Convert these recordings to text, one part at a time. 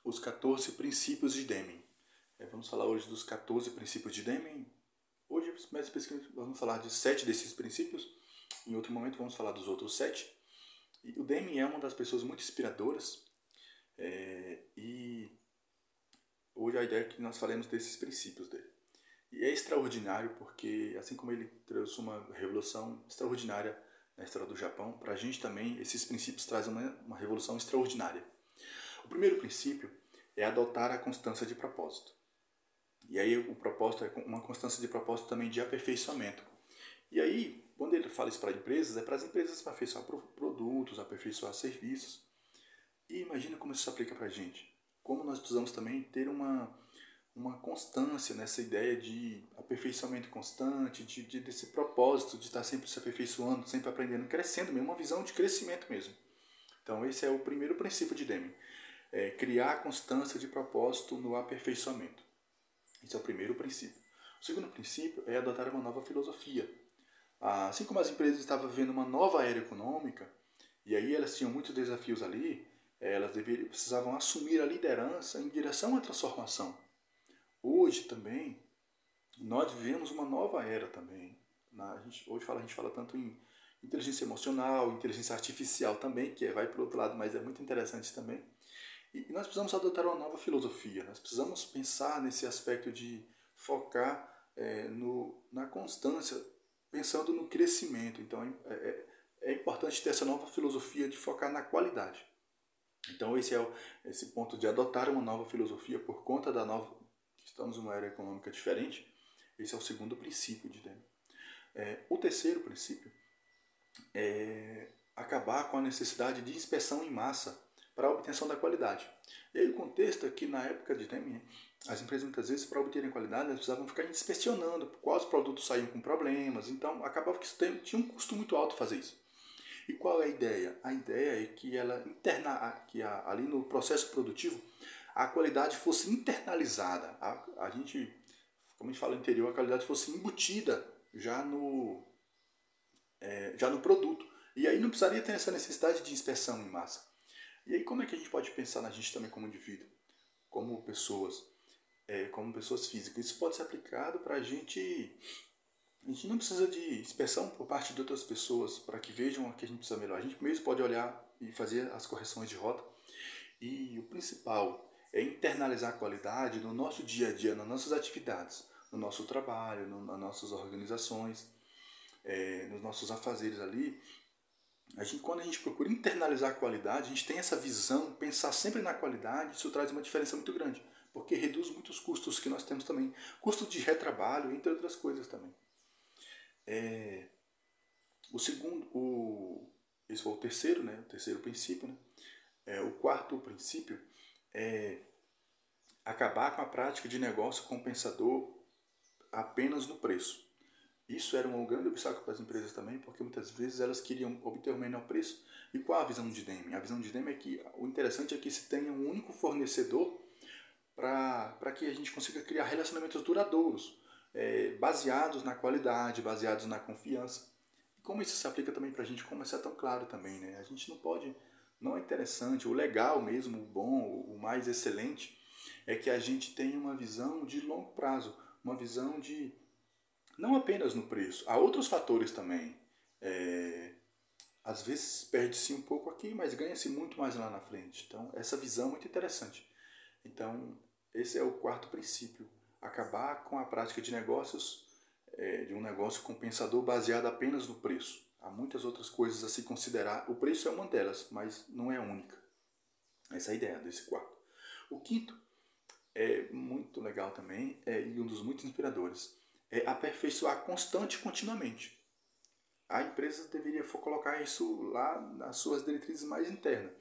os 14 princípios de Deming. Vamos falar hoje dos 14 princípios de Deming. Hoje, mais especificamente, vamos falar de 7 desses princípios. Em outro momento, vamos falar dos outros 7. E o Deming é uma das pessoas muito inspiradoras. E hoje a ideia é que nós falemos desses princípios dele. E é extraordinário porque, assim como ele trouxe uma revolução extraordinária na história do Japão, para a gente também esses princípios trazem uma revolução extraordinária. O primeiro princípio é adotar a constância de propósito. E aí o propósito é uma constância de propósito também de aperfeiçoamento. E aí, quando ele fala isso para empresas, é para as empresas aperfeiçoar produtos, aperfeiçoar serviços. E imagina como isso se aplica para a gente. Como nós precisamos também ter uma constância nessa ideia de aperfeiçoamento constante, desse propósito de estar sempre se aperfeiçoando, sempre aprendendo, crescendo mesmo, uma visão de crescimento mesmo. Então esse é o primeiro princípio de Deming. Criar constância de propósito no aperfeiçoamento. Esse é o primeiro princípio. O segundo princípio é adotar uma nova filosofia. Assim como as empresas estavam vivendo uma nova era econômica, e aí elas tinham muitos desafios ali, elas precisavam assumir a liderança em direção à transformação. Hoje também, nós vivemos uma nova era também. Hoje a gente fala tanto em inteligência emocional, inteligência artificial também, que vai para o outro lado, mas é muito interessante também. E nós precisamos adotar uma nova filosofia, nós precisamos pensar nesse aspecto de focar na constância, pensando no crescimento. Então é importante ter essa nova filosofia de focar na qualidade. Então esse ponto de adotar uma nova filosofia por conta da nova, estamos numa era econômica diferente, esse é o segundo princípio de Deming. O terceiro princípio é acabar com a necessidade de inspeção em massa para a obtenção da qualidade. E aí o contexto é que na época de Deming, as empresas muitas vezes para obterem qualidade elas precisavam ficar inspecionando quais produtos saíam com problemas, então acabava que isso tinha um custo muito alto fazer isso. E qual é a ideia? A ideia é que ali no processo produtivo a qualidade fosse internalizada. Como a gente fala no interior, a qualidade fosse embutida já no produto. E aí não precisaria ter essa necessidade de inspeção em massa. E aí como é que a gente pode pensar na gente também como indivíduo, como pessoas físicas? Isso pode ser aplicado para a gente. A gente não precisa de inspeção por parte de outras pessoas para que vejam o que a gente precisa melhorar. A gente mesmo pode olhar e fazer as correções de rota. E o principal é internalizar a qualidade no nosso dia a dia, nas nossas atividades, no nosso trabalho, nas nossas organizações, nos nossos afazeres ali. Quando a gente procura internalizar a qualidade, a gente tem essa visão, pensar sempre na qualidade, isso traz uma diferença muito grande, porque reduz muitos custos que nós temos também, custo de retrabalho, entre outras coisas também. Esse foi o terceiro, né? O terceiro princípio, né? O quarto princípio é acabar com a prática de negócio compensador apenas no preço. Isso era um grande obstáculo para as empresas também, porque muitas vezes elas queriam obter o menor preço. E qual a visão de Deming? A visão de Deming é que o interessante é que se tenha um único fornecedor para que a gente consiga criar relacionamentos duradouros, baseados na qualidade, baseados na confiança. E como isso se aplica também para a gente, como isso é tão claro também, né? A gente não pode, não é interessante, o legal mesmo, o bom, o mais excelente, é que a gente tenha uma visão de longo prazo, uma visão de não apenas no preço, há outros fatores também. Às vezes perde-se um pouco aqui, mas ganha-se muito mais lá na frente. Então, essa visão é muito interessante. Então, esse é o quarto princípio. Acabar com a prática de negócios, de um negócio compensador baseado apenas no preço. Há muitas outras coisas a se considerar. O preço é uma delas, mas não é a única. Essa é a ideia desse quarto. O quinto é muito legal também, e um dos muito inspiradores, é aperfeiçoar constante e continuamente. A empresa deveria colocar isso lá nas suas diretrizes mais internas.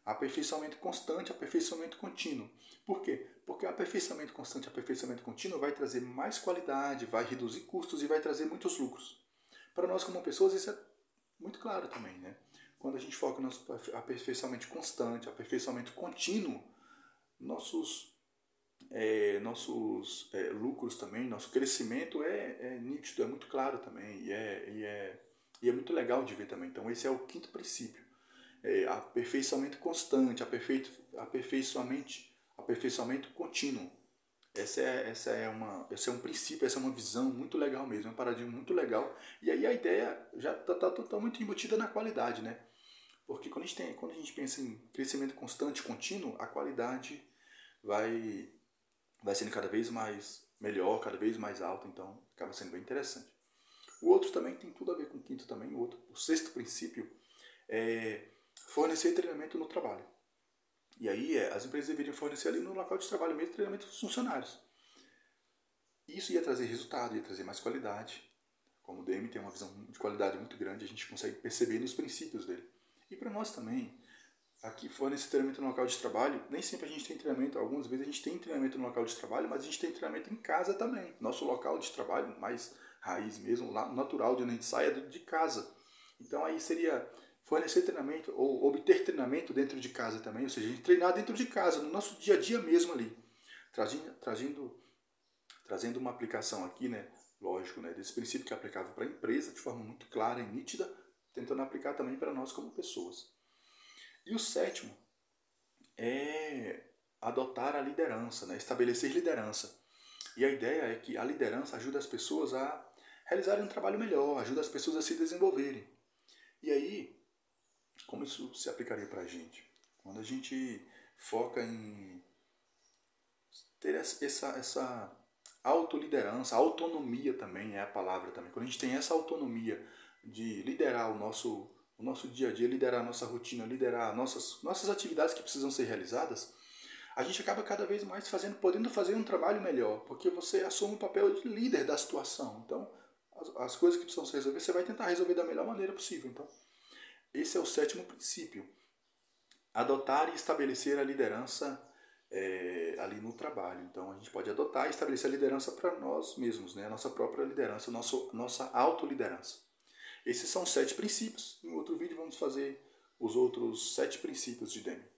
Aperfeiçoamento constante, aperfeiçoamento contínuo. Por quê? Porque aperfeiçoamento constante, aperfeiçoamento contínuo vai trazer mais qualidade, vai reduzir custos e vai trazer muitos lucros. Para nós como pessoas isso é muito claro também, né? Quando a gente foca no aperfeiçoamento constante, aperfeiçoamento contínuo, nossos lucros também, nosso crescimento é nítido, é muito claro também e é muito legal de ver também. Então esse é o quinto princípio, aperfeiçoamento constante, aperfeiçoamento contínuo. Esse é um princípio, essa é uma visão muito legal mesmo, é um paradigma muito legal. E aí a ideia já está muito embutida na qualidade, né? Porque quando a gente pensa em crescimento constante, contínuo, a qualidade vai, vai sendo cada vez mais melhor, cada vez mais alta, então acaba sendo bem interessante. O outro também tem tudo a ver com o quinto também, o sexto princípio é fornecer treinamento no trabalho. E aí as empresas deveriam fornecer ali no local de trabalho mesmo treinamento dos funcionários. Isso ia trazer resultado, ia trazer mais qualidade. Como o DM tem uma visão de qualidade muito grande, a gente consegue perceber nos princípios dele. E para nós também, aqui fornecer treinamento no local de trabalho, nem sempre a gente tem treinamento, algumas vezes a gente tem treinamento no local de trabalho, mas a gente tem treinamento em casa também. Nosso local de trabalho, mais raiz mesmo, lá natural de onde a gente sai, é de casa. Então aí seria fornecer treinamento ou obter treinamento dentro de casa também, ou seja, a gente treinar dentro de casa, no nosso dia a dia mesmo ali, trazendo uma aplicação aqui, né, lógico, né, desse princípio que é aplicável para a empresa de forma muito clara e nítida, tentando aplicar também para nós como pessoas. E o sétimo é adotar a liderança, né, estabelecer liderança. E a ideia é que a liderança ajuda as pessoas a realizarem um trabalho melhor, ajuda as pessoas a se desenvolverem. E aí, como isso se aplicaria para a gente? Quando a gente foca em ter essa autoliderança, autonomia também é a palavra também. Quando a gente tem essa autonomia de liderar o nosso dia a dia, liderar a nossa rotina, liderar nossas atividades que precisam ser realizadas, a gente acaba cada vez mais podendo fazer um trabalho melhor, porque você assume o papel de líder da situação. Então, as coisas que precisam ser resolvidas, você vai tentar resolver da melhor maneira possível. Então, esse é o sétimo princípio. Adotar e estabelecer a liderança ali no trabalho. Então, a gente pode adotar e estabelecer a liderança para nós mesmos, né? A nossa própria liderança, nossa autoliderança. Esses são 7 princípios. Em outro vídeo vamos fazer os outros 7 princípios de Deming.